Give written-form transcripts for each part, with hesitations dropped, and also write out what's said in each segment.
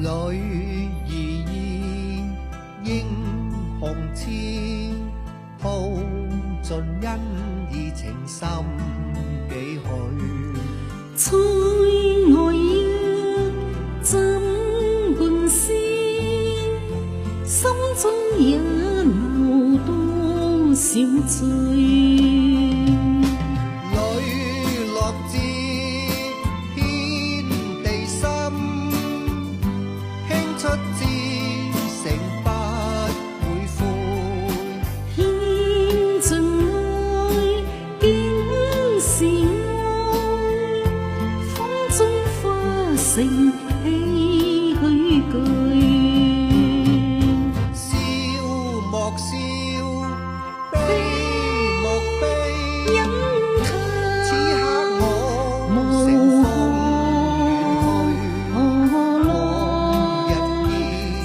里怡英雄痴，耗盡恩義情深幾許？塞外一枕半仙，心中也流多少醉。磊落至天地心，輕出至誠不會悔。獻盡愛，竟是愛，風中花成唏噓句。笑莫笑，悲莫悲，因此刻我無乘可風落，日意，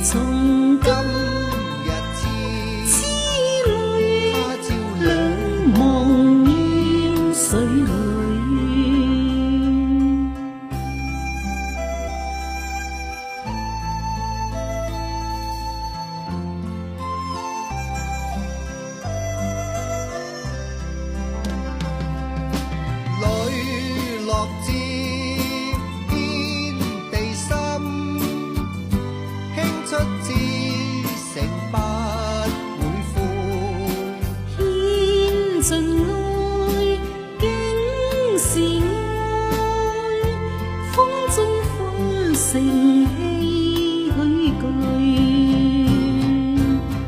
從今日似痴淚他朝兩茫然水裏。磊落至天地心，輕出至誠不會悔。獻盡愛，竟是愛，風中花成唏噓句。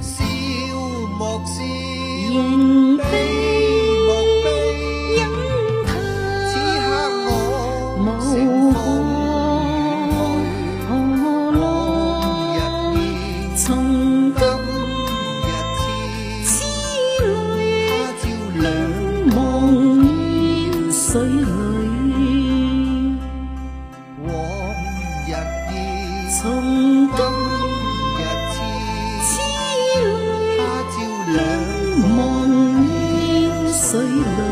笑莫笑，仍悲悲莫悲，因此刻他我乘無風可落，日意，從今日似痴淚他朝兩茫然水裏。往日意，從今日似痴淚他朝兩茫然水裏。